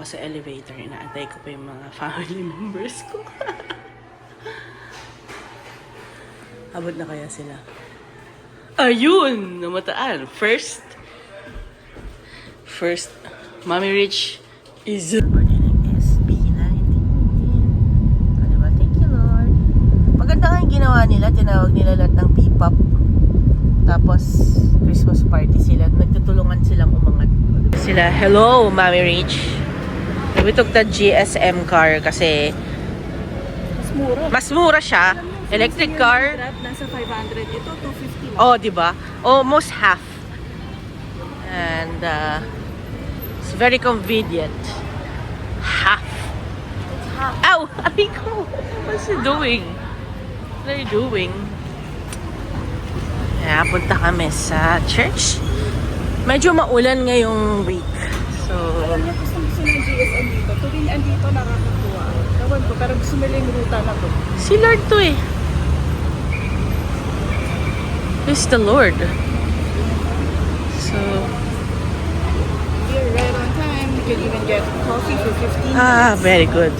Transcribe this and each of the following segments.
ako sa elevator. Inaantay ko pa yung mga family members ko. Abot na kaya sila? Ayun! Namataan. First, Mommy Rich is... Thank you, Lord. Maganda nga yung ginawa nila. Tinawag nila lahat ng P-pop. Tapos, Christmas party sila. Nagtutulungan silang umangat. Sila, hello, Mommy Rich. We took the GSM car kasi mas mura siya. Electric car. Nasa 500. Ito, 250 lang. Oh, diba? Almost half. And, it's very convenient. Half. Ow! Aray ko! What's he doing? What are you doing? Kaya punta kami sa church. Medyo maulan ngayong week. So, Alam niyo, gusto ng GSM dito. Tuwing andito, nakakatuwa. Ewan ko, pero gusto nila yung ruta na to. si Lord to eh. It's the Lord. So, We're right on time. You can even get coffee for 15 minutes. very good.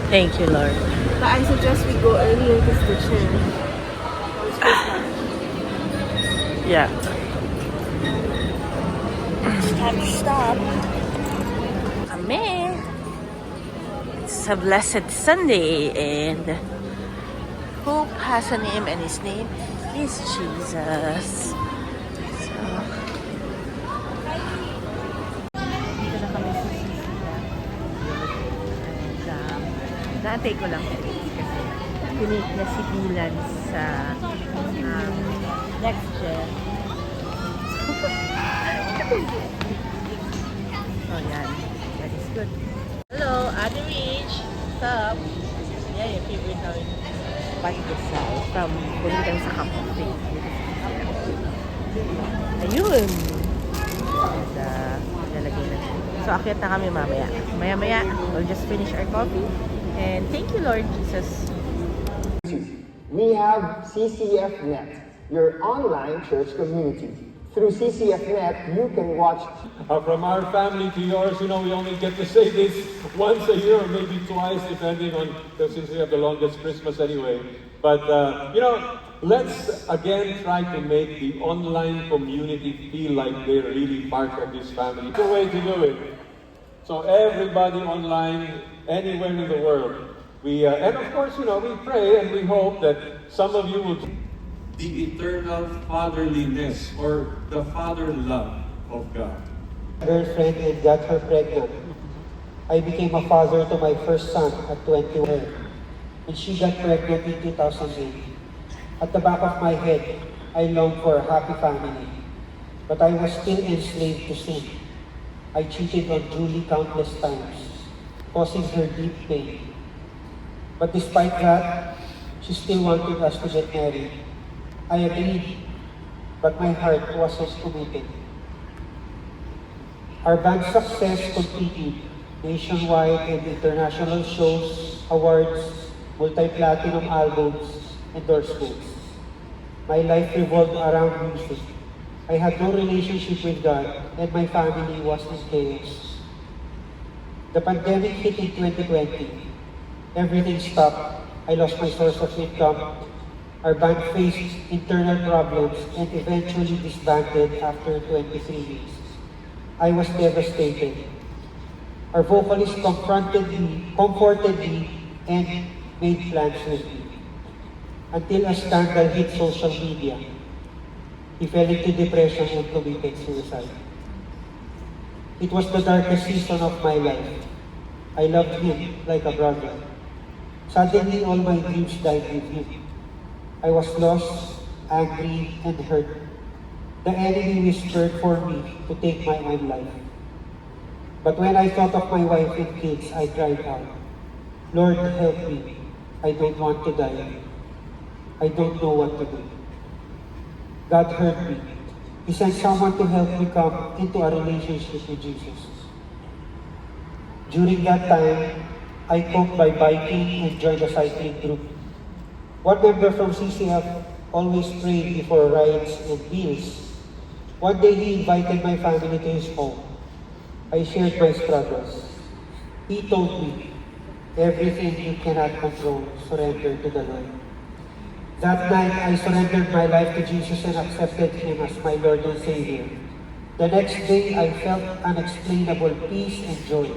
Thank you, Lord. But I suggest we go earlier because the chair. Yeah. Time to stop. Kami. It's a blessed Sunday and hope has a name and his name is Jesus. So, dito na kami sa Sisila. And naantay ko lang kasi pinig na si Bilan sa next gen. Oh, yan. That is good. Hello, Ate Rich. What's up? Yeah, your favorite now is pandesal from Bulitang sa Kapote. Ayun! And, lalagay na. So, akyat na kami mamaya. Maya-maya, we'll just finish our coffee. And thank you, Lord Jesus. We have CCFnet, your online church community. Through CCFnet, you can watch. From our family to yours, we only get to say this once a year or maybe twice, depending on, since we have the longest Christmas anyway. But, let's again try to make the online community feel like they're really part of this family. It's a way to do it. So everybody online, anywhere in the world. And of course, we pray and we hope that some of you will the eternal fatherliness or the father love of God. Girlfriend and got her pregnant. I became a father to my first son at 21, and she got pregnant in 2008. At the back of my head, I longed for a happy family, but I was still enslaved to sin. I cheated on Julie countless times, causing her deep pain. But despite that, she still wanted us to get married. I agreed, but my heart wasn't committed. Our band's success continued. Nationwide and international shows, awards, multi-platinum albums, endorsements. My life revolved around music. I had no relationship with God, and my family was in chaos. The pandemic hit in 2020. Everything stopped. I lost my source of income. Our band faced internal problems and eventually disbanded after 23 weeks. I was devastated. Our vocalist comforted me, and made plans with me. Until a scandal hit social media. He fell into depression and committed suicide. It was the darkest season of my life. I loved him like a brother. Suddenly, all my dreams died with him. I was lost, angry, and hurt. The enemy whispered for me to take my own life. But when I thought of my wife and kids, I cried out, Lord, help me. I don't want to die. I don't know what to do. God heard me. He sent someone to help me come into a relationship with Jesus. During that time, I coped by biking and joined a cycling group. One member from CCF always prayed before rides and meals. One day he invited my family to his home. I shared my struggles. He told me, everything you cannot control, surrender to the Lord. That night, I surrendered my life to Jesus and accepted Him as my Lord and Savior. The next day, I felt unexplainable peace and joy.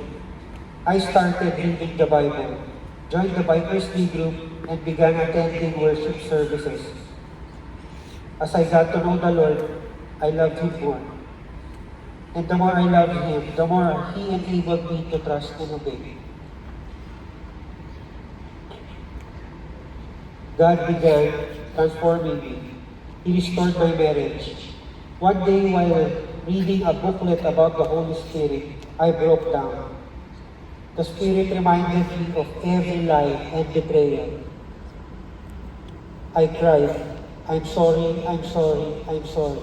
I started reading the Bible, joined the Bikers D group, and began attending worship services. As I got to know the Lord, I loved Him more. And the more I loved Him, the more He enabled me to trust and obey. God began transforming me. He restored my marriage. One day while reading a booklet about the Holy Spirit, I broke down. The Spirit reminded me of every lie and betrayal. I cried, I'm sorry, I'm sorry, I'm sorry.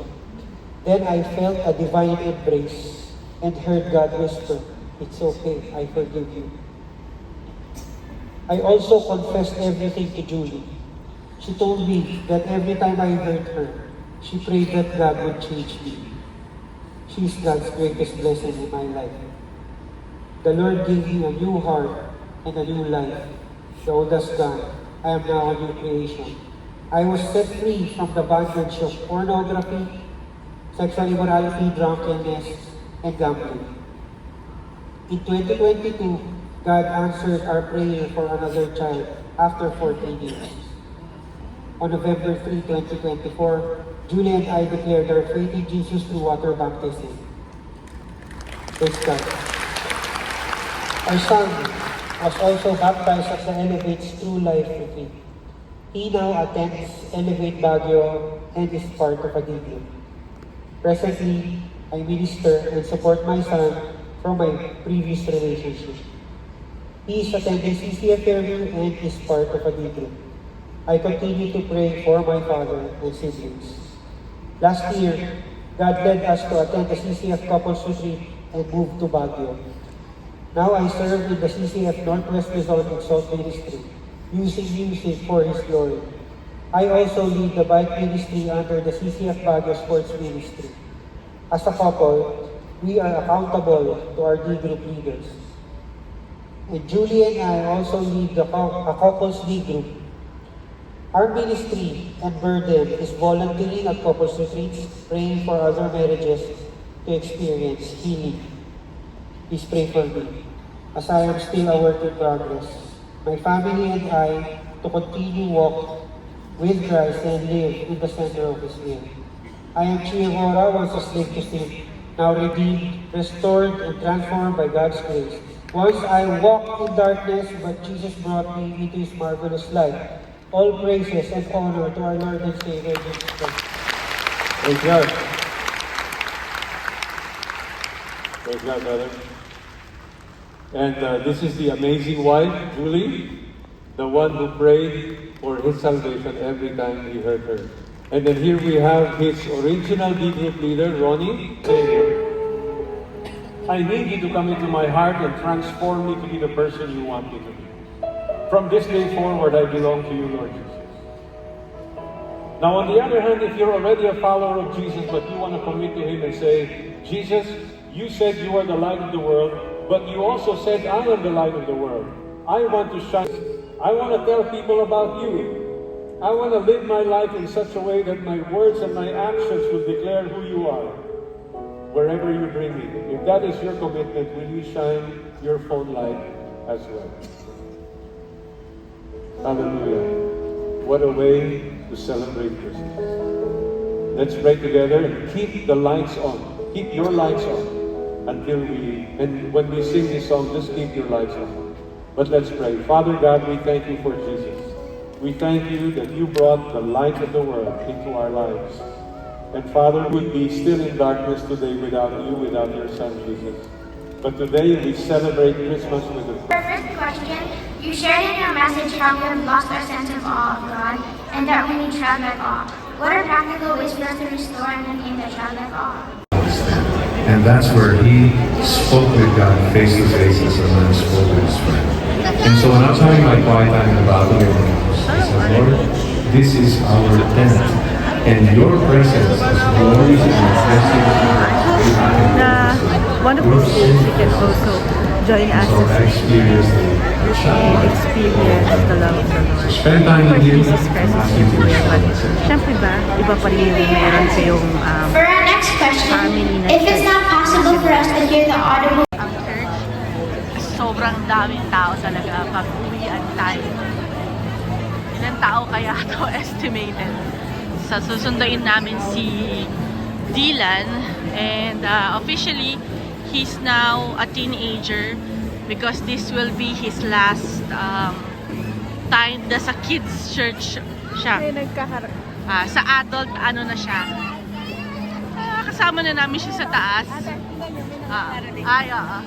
Then I felt a divine embrace and heard God whisper, it's okay, I forgive you. I also confessed everything to Julie. She told me that every time I heard her, she prayed that God would change me. She is God's greatest blessing in my life. The Lord gave me a new heart and a new life. The old has gone. I am now a new creation. I was set free from the bondage of pornography, sexual immorality, drunkenness, and gambling. In 2022, God answered our prayer for another child after 14 years. On November 3, 2024, Julie and I declared our faith in Jesus through water baptism. Praise God. Our son was also baptized at the Elevate's True Life Retreat. He now attends Elevate Baguio and is part of a D group. Presently, I minister and support my son from my previous relationship. He is attending CCF Fairview and is part of a D group. I continue to pray for my father and siblings. Last year, God led us to attend the CCF Couples Retreat and move to Baguio. Now I serve in the CCF Northwest Resort and Salt Ministry, using music for His glory. I also lead the bike ministry under the CCF Baguio Sports Ministry. As a couple, we are accountable to our D group leaders. And Julie and I also lead a couples D group. Our ministry and burden is volunteering at couples retreats, praying for other marriages to experience healing. Please pray for me, as I am still a work in progress. My family and I to continue walk with Christ and live in the center of His will. I am Chievora, once a slave to sin, now redeemed, restored, and transformed by God's grace. Once I walked in darkness, but Jesus brought me into His marvelous light. All praises and honor to our Lord and Savior, Jesus Christ. Praise God. Praise God, brother. And this is the amazing wife, Julie, the one who prayed for his salvation every time he heard her. And then here we have his original D group leader, Ronnie. Savior, I need you to come into my heart and transform me to be the person you want me to be. From this day forward, I belong to you, Lord Jesus. Now, on the other hand, if you're already a follower of Jesus, but you want to commit to Him and say, Jesus, you said you are the light of the world, but you also said I am the light of the world. I want to shine. I want to tell people about you. I want to live my life in such a way that my words and my actions will declare who you are, wherever you bring me. If that is your commitment, will you shine your phone light as well? Hallelujah. What a way to celebrate Christmas. Let's pray together and keep the lights on. Keep your lights on until and when we sing this song, just keep your lights on. But let's pray. Father God, we thank you for Jesus. We thank you that you brought the light of the world into our lives. And Father, we would be still in darkness today without you, without your Son, Jesus. But today we celebrate Christmas with the First question, you shared in your message how we have lost our sense of awe of God and that we need childlike awe. What are practical ways for us to restore and maintain that childlike awe? And that's where he spoke with God face to face as a man spoke with his friend. And so when I was having my quiet time in the balcony of the house, I said, Lord, this is our tent. And your presence is glorious and majestic. Wonderful skills he can also join us So I experienced the child. experience the love of the Lord. So spend time Of with course, Him Jesus and Christ ask is Him to everywhere, but respond. syempre ba, iba pa rin yung meron kayong For our next question, family na if it's not possible for us to hear the audible ang church. Sobrang daming tao talaga pag uwian tayo. Ilang tao kaya to estimated? Sa susunduin namin si Dylan, and officially he's now a teenager because this will be his last time na sa kids church siya. nagkaharap. Sa adult ano na siya. Kasama na namin siya sa taas. Ay, oo.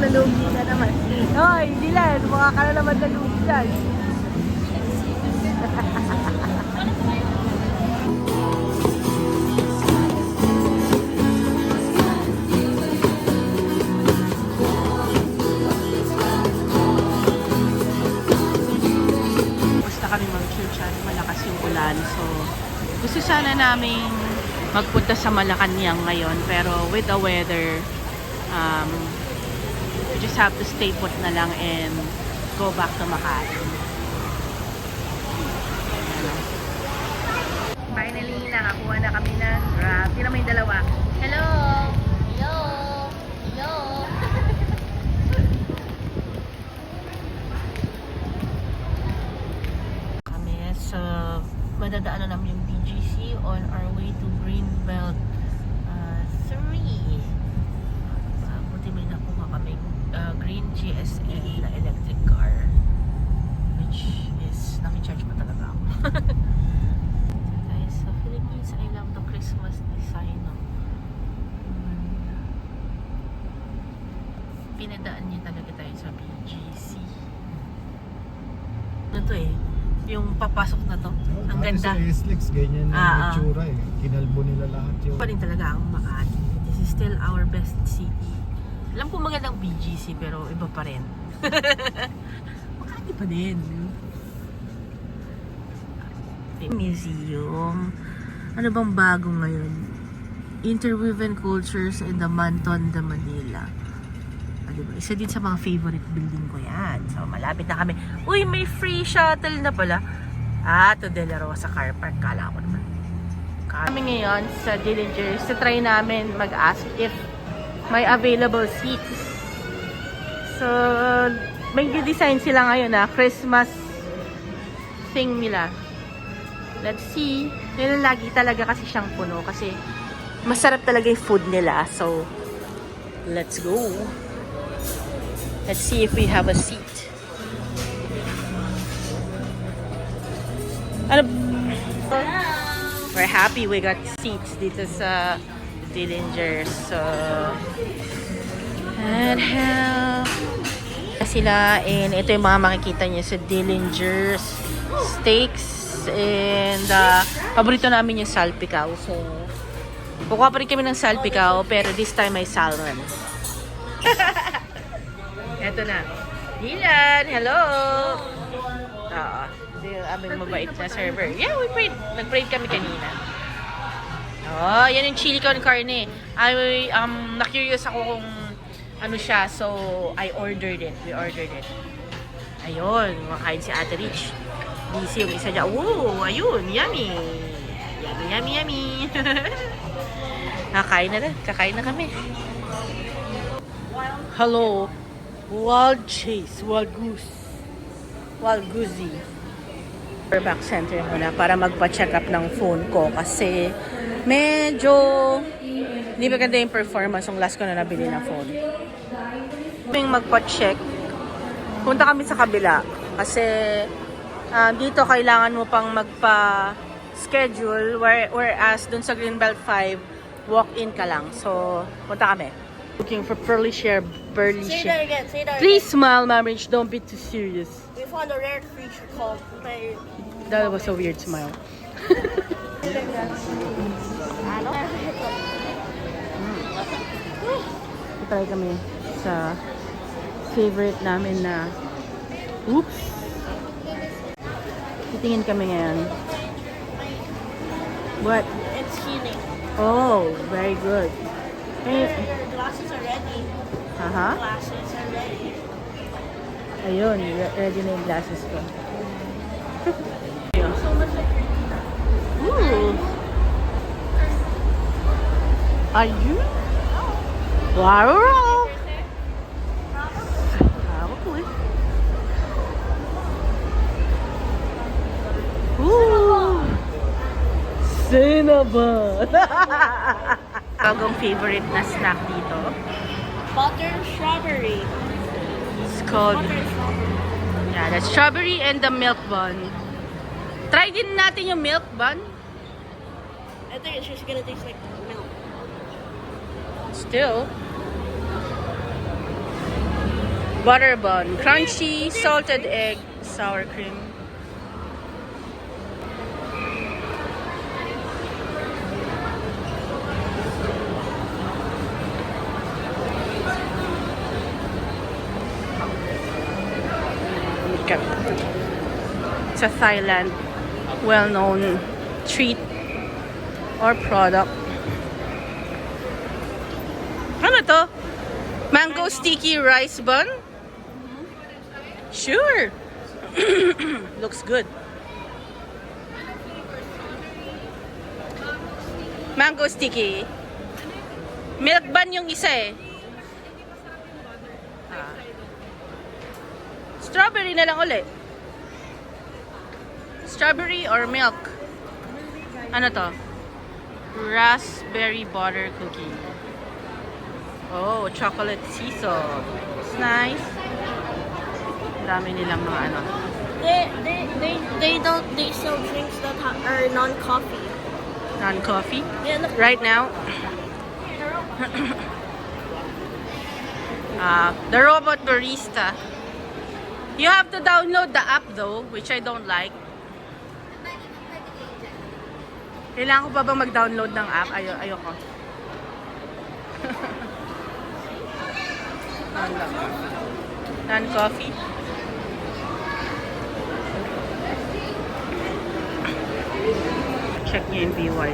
Nalugi na naman. Hoy, Dylan, mukha ka na naman nalugi dyan. Basta kami mag-church, malakas yung ulan. So, gusto sana namin magpunta sa Malacanang ngayon, pero with the weather, we just have to stay put na lang and go back to Makati. Finally, nakakuha na kami ng Grab. Tira mo yung dalawa. Hello! Hello! Hello! Kami sa madadaanan namin yung BGC on our way to Greenbelt 3. Buti may nakuha kaming green GSL na electric car, which is nakicharge pa talaga ako. Guys, sa Philippines, I love the Christmas design, no? Pinadaan niya talaga tayo sa BGC. Ano to eh, yung papasok na to, ang ganda. Sa SLEX, ganyan yung itsura eh. Kinalbo nila lahat yun. Pa rin talaga ang Makati. This is still our best city. Alam ko magandang BGC pero iba pa rin. Makati pa din. Museum. Ano bang bago ngayon? Interwoven Cultures in the Manton de Manila. Diba? Isa din sa mga favorite building ko yan. So malapit na kami. Uy, may free shuttle na pala. To De La Rosa Car Park. Kala ko naman. Kami ngayon sa Dillinger. So try namin mag-ask if may available seats. So may design sila ngayon na Christmas thing nila. Let's see. Ngayon lagi talaga kasi siyang puno kasi masarap talaga yung food nila. So let's go. Let's see if we have a seat. We're happy we got seats dito sa Dillinger. So, and how sila and ito yung mga makikita niyo sa Dillinger's Steaks and paborito namin yung salpicao. So, kukuha pa rin kami ng salpicao pero this time may salmon. Eto na. Dylan, hello! Oo. Aming mabait na server. Yeah, we prayed. Nag-pray kami kanina. Oh, yan yung chili con carne. Na-curious ako kung ano siya. So, I ordered it. We ordered it. Ayun, makain si Ate Rich. Busy yung isa dyan. Woo, ayun, yummy. Yummy, yummy, yummy. Kakain na rin. Kakain na kami. Hello. Wild chase. Wild goose. Wild goosey. Back center muna para magpa-check up ng phone ko kasi medyo hindi maganda yung performance yung last ko na nabili na phone. Kaming magpa-check, punta kami sa kabila kasi dito kailangan mo pang magpa-schedule whereas dun sa Greenbelt 5 walk-in ka lang. So, punta kami. Looking for pearly share, burly Say share. that again. Say that Please again. smile, Marriage. Don't be too serious. We found a rare creature called Bear. That was a weird smile. Try kami sa favorite namin na oops. Titingin kami ngayon. What? It's healing. Oh, very good. Your glasses are ready. Aha. Glasses are ready. Ayun, ready na yung glasses ko. Ooh. Are you? Wow. Probably. Ooh. Cinnamon. Bagong favorite na snack dito. Butter strawberry. It's called, Butter strawberry. yeah, the strawberry and the milk bun. Try din natin yung milk bun. I think it's just gonna taste like milk. Still. Butter bun. Crunchy, salted egg, sour cream. It's a Thailand well-known treat or product. Ano to? Mango sticky rice bun? Sure. Looks good. Mango sticky. Milk bun yung isa eh. Strawberry na lang ulit. Strawberry or milk? Ano to? Raspberry butter cookie. Oh, chocolate sea salt. It's nice. Dami nilang mga ano. They sell drinks that are non-coffee. Non-coffee? Yeah, look. Right now? The robot barista. You have to download the app though, which I don't like. Kailangan ko pa bang mag-download ng app? Ayoko. Non-coffee. Check niyo yung BYD.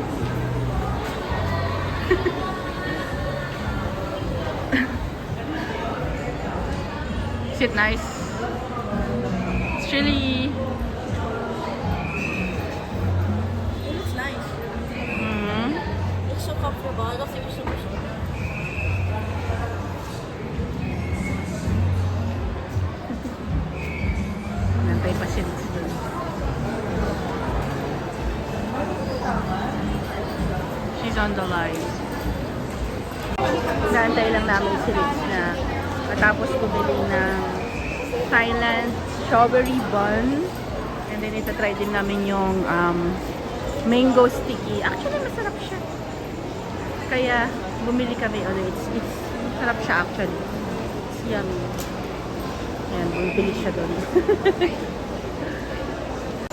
Is it nice? It's really... It looks nice. It's so comfortable. I don't think it's super soft. Nantay pa siya. She's on the line. Nantay lang namin si Rich na matapos bumili ng Thailand strawberry bun. And then itatry din namin yung mango sticky. Actually, masarap siya. Kaya bumili kami ulit. It's sarap siya actually. It's yummy. Yan, bumibili siya doon.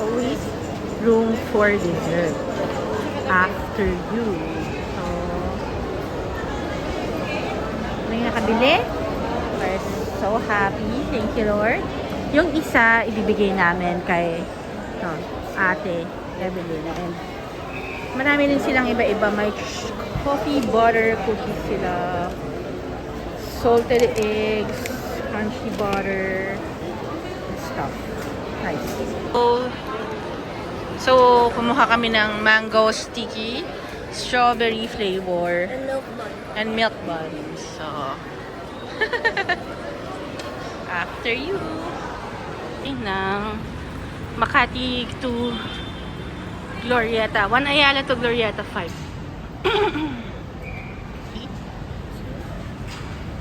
Always room for dessert after you. So, may nakabili. We're so happy. Thank you, Lord. Yung isa, ibibigay namin kay ate Evelyn. And marami din silang iba-iba. May coffee butter cookies sila. Salted eggs, crunchy butter, and stuff. Nice. So, kumuha kami ng mango sticky, strawberry flavor, and milk buns. So, after you. Ng Makati to Glorieta. 1 Ayala to Glorieta 5.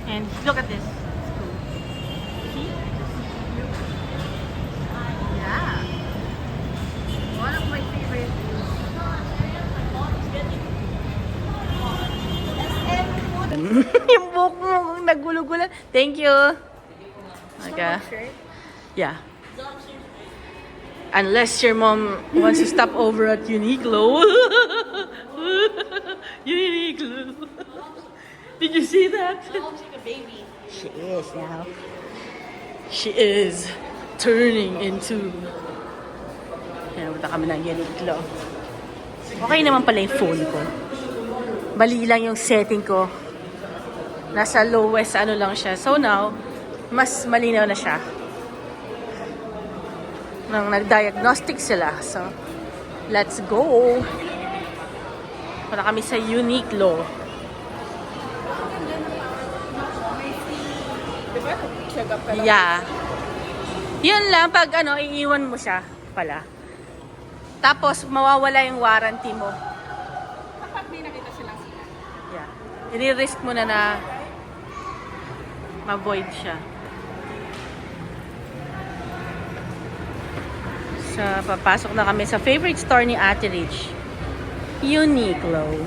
And look at this. See? Yeah. One of my favorites. Yung buhok mo naggulo-gulo. Thank you. Okay. Yeah. Unless your mom wants to stop over at Uniqlo. Uniqlo. Did you see that? Mom's like a baby. She is now. She is turning into... Yan, punta kami ng Uniqlo. Okay naman pala yung phone ko. Mali lang yung setting ko. Nasa lowest ano lang siya. So now, mas malinaw na siya. Nang nag-diagnostic sila. So, let's go. Para kami sa Uniqlo. Diba? Check up ka lang. Yeah. Yun lang, pag ano, iiwan mo siya pala. Tapos, mawawala yung warranty mo. Kapag may nakita silang sila. Yeah. I-risk mo na ma-void siya. So, papasok na kami sa favorite store ni Ate Rich. Uniqlo.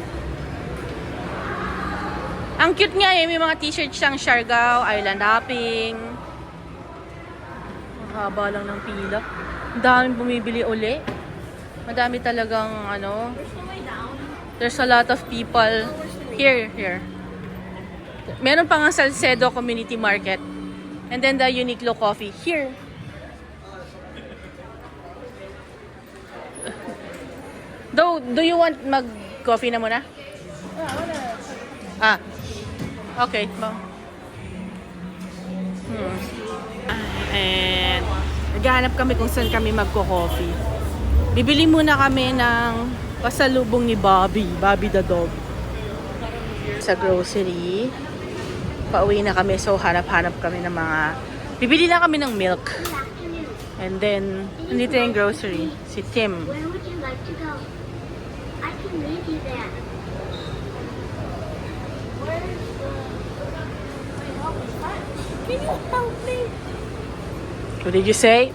Ang cute nga eh. May mga t-shirt siyang Siargao, Island Hopping. Ang haba lang ng pila. Ang daming bumibili uli. Madami talagang ano. There's a lot of people. Here. Meron pa nga Salcedo Community Market. And then the Uniqlo Coffee. Here. Do you want mag-coffee na muna? Ah. Okay. And naghahanap kami kung saan kami magko-coffee. Bibili muna kami ng pasalubong ni Bobby the dog. Sa grocery. Pauwi na kami, so hanap-hanap kami ng mga... Bibili lang kami ng milk. And then, nandito yung grocery. Si Tim. Where would you like to go? I can lead you there. Can you help me? What did you say?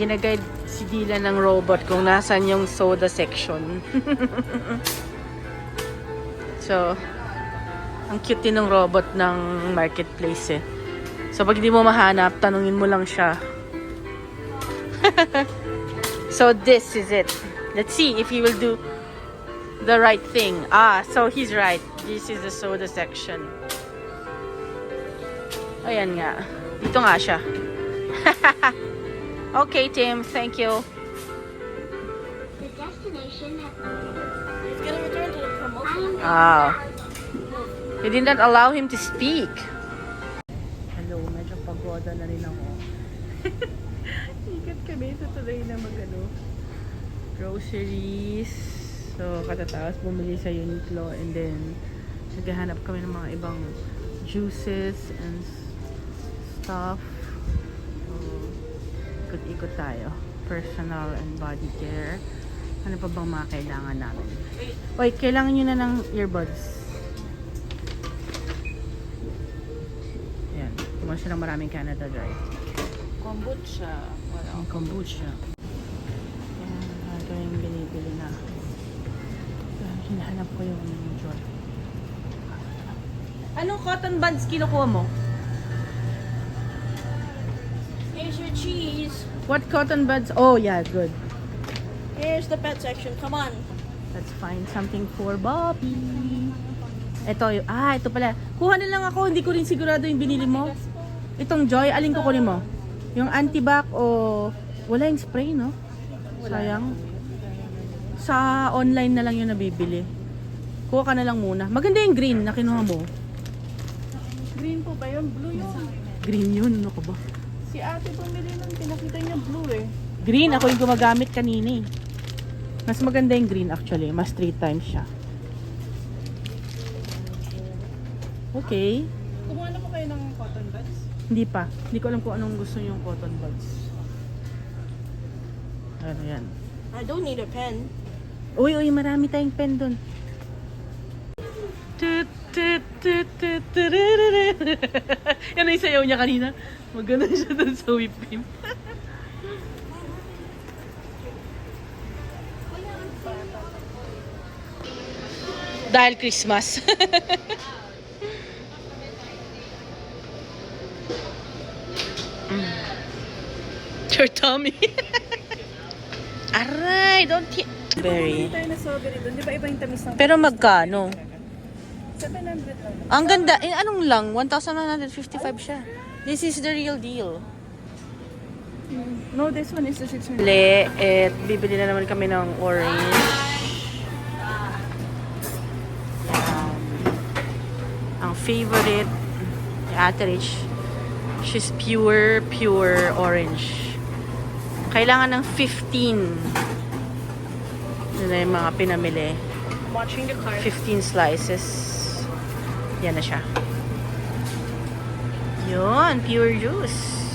Ginaguide si Dylan ng robot kung nasan yung soda section. So, ang cute din ng robot ng marketplace eh. So, pag di mo mahanap, tanungin mo lang siya. So, this is it. Let's see if he will do the right thing. Ah, so he's right. This is the soda section. Ayan nga. Dito nga siya. Okay, Tim. Thank you. The destination has It's gonna return to the promotion. Ah. You did not allow him to speak. Hello, medyo pagoda na rin ako. Ikat kami. Tutuloy na groceries. So, katatapos bumili sa Uniqlo and then naghahanap kami ng mga ibang juices and stuff. So, ikot-ikot tayo. Personal and body care. Ano pa bang mga kailangan namin? Oy, kailangan nyo na ng earbuds. Ayan. Kumuha siya ng maraming Canada Dry. Kombucha. Ang kombucha. Ayan. Ito yung binibili na. Hinahanap ko yung joy. Anong cotton buds kinukuha mo? Here's your cheese. What cotton buds? Oh, yeah, good. Here's the pet section. Come on. Let's find something for Bobby. Ito, ito pala. Kuha na lang ako, hindi ko rin sigurado yung binili mo. Itong Joy, alin ko kunin mo? Yung antibac o wala yung spray, no? Sayang. Sa online na lang yung nabibili. Kuha ka na lang muna. Maganda yung green na kinuha mo. Green po ba yun? Blue yun. Green yun, ano ka ba? Si ate bumili nun, pinakita niya blue eh. Green, ako yung gumagamit kanina eh. Mas maganda yung green actually. Mas 3 times siya. Okay. Kumuha na po kayo ng cotton buds? Hindi pa. Hindi ko alam kung anong gusto yung cotton buds. Ano yan? I don't need a pen. Uy, marami tayong pen doon. Yan ang sayaw niya kanina. Maganda siya doon sa whipped cream. Dahil Christmas. Your tummy. Aray, don't hit. Very. Hindi tayo na strawberry doon. Di ba iba yung tamis ng... Pero magkano? 700 lang. Ang ganda. Anong lang? 1,155 siya. This is the real deal. No, this one is the 600. Bibili na naman kami ng orange. Yan. Ang favorite ni Ate Rich, she's pure orange. Kailangan ng 15. Yun na yung mga pinamili. Watching the card. 15 slices. Yan na siya. Yun, pure juice.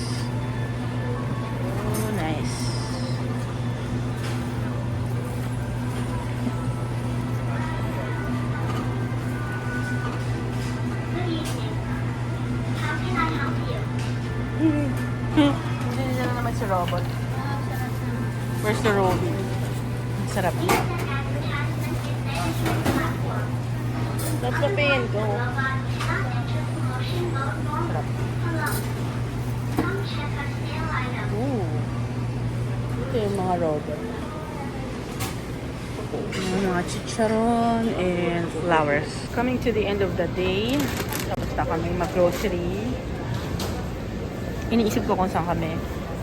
Oh, nice. How can I help you? Hindi na naman si Robot. Where's the Robin? Sarap. That's the pay and go. Sarap. Ooh. Ito yung mga robot. Yung mga chicharon and flowers. Coming to the end of the day. Tapos na kami mag-grocery. Iniisip ko kung saan kami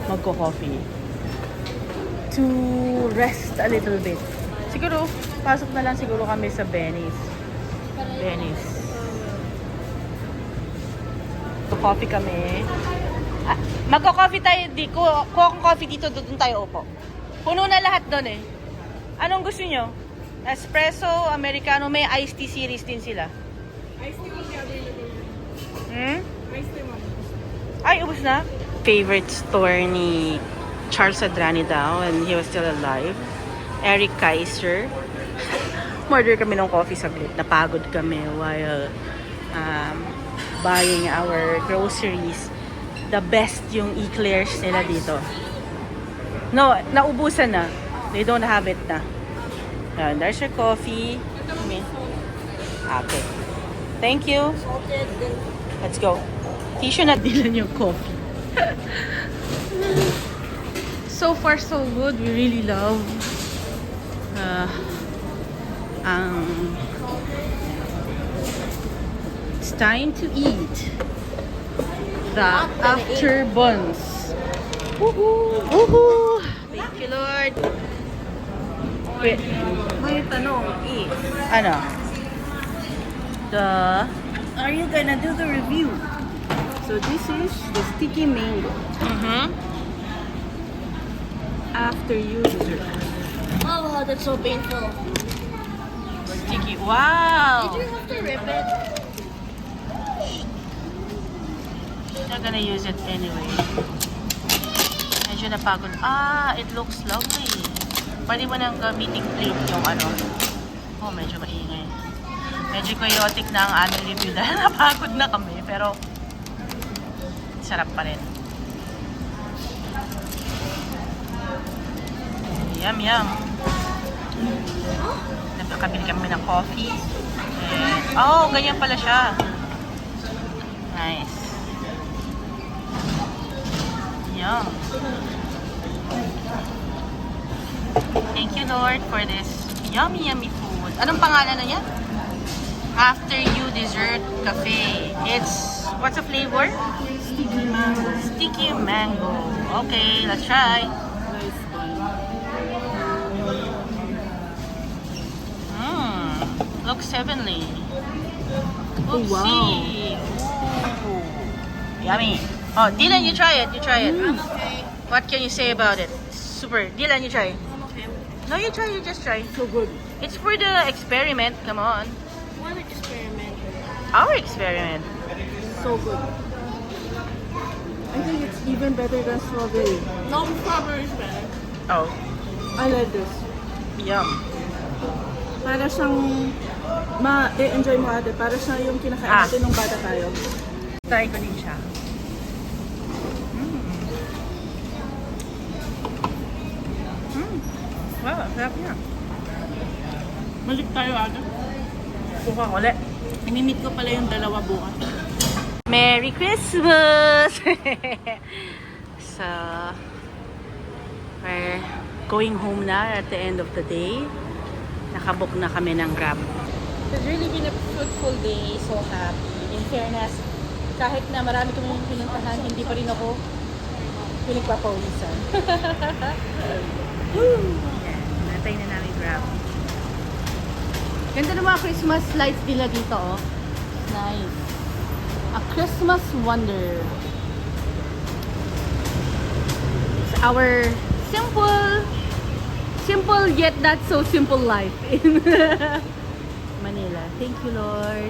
magko-coffee. To rest a little bit. Siguro, pasok na lang siguro kami sa Venice. Coffee kami. Magko-coffee tayo. Kuha kong coffee dito. Doon tayo upo. Puno na lahat doon eh. Anong gusto nyo? Espresso, Americano. May iced tea series din sila. Iced tea will be available. Iced tea ma'am. Ay, ubos na. Favorite store ni Charles Adrani daw when he was still alive. Eric Kaiser. Order kami ng coffee saglit. Napagod kami while buying our groceries. The best yung eclairs nila dito. No, naubusan na. They don't have it na. There's your coffee. Okay. Thank you. Let's go. Tissue na dilan yung coffee. So far, so good. We really love it's time to eat the after buns. Woohoo! Woohoo! Thank you, Lord. Wait. May tanong, Ano? are you gonna do the review? So this is the sticky mango. After you dessert. Oh, that's so painful. Sticky. Wow! Did you have to rip it? Not gonna use it anyway. Medyo napagod. It looks lovely. Pwede mo nang gamitin plate yung ano. Oh, medyo maingay. Medyo chaotic na ang aming review dahil napagod na kami. Pero, sarap pa rin. Yum, yum. Nagkakabili kami ng coffee. And, ganyan pala siya. Nice. Yum. Thank you, Lord, for this yummy, yummy food. Anong pangalan na yan? After You Dessert Cafe. It's, what's the flavor? Sticky mango. Sticky mango. Okay, let's try. Nice one. Looks heavenly. Oh, wow. Oopsie. Ooh. Yummy. Oh, Dylan, you try it. You try it. I'm okay. What can you say about it? Super. Dylan, you try. I'm okay. No, you try. You just try. So good. It's for the experiment. Come on. What experiment? Our experiment. So good. I think it's even better than strawberry. No, strawberry is better. Oh, I like this. yum. Para siyang ma-enjoy mo ate. Para siya yung kinakain Ah. natin nung bata tayo. Try ko din siya. Wow, sarap niya. Malik tayo ate. Bukang ulit. Inimit ko pala yung dalawa bukas. Merry Christmas! So, we're going home na at the end of the day. Nakabook na kami ng Grab. It's really been a fruitful day. So happy. In fairness, kahit na marami kami pinuntahan, hindi pa rin ako pinagpapawisan. Natay na namin Grab. Ganda ng mga Christmas lights nila dito, oh. Nice. A Christmas wonder. It's our simple yet not so simple life in Manila. Thank you, Lord.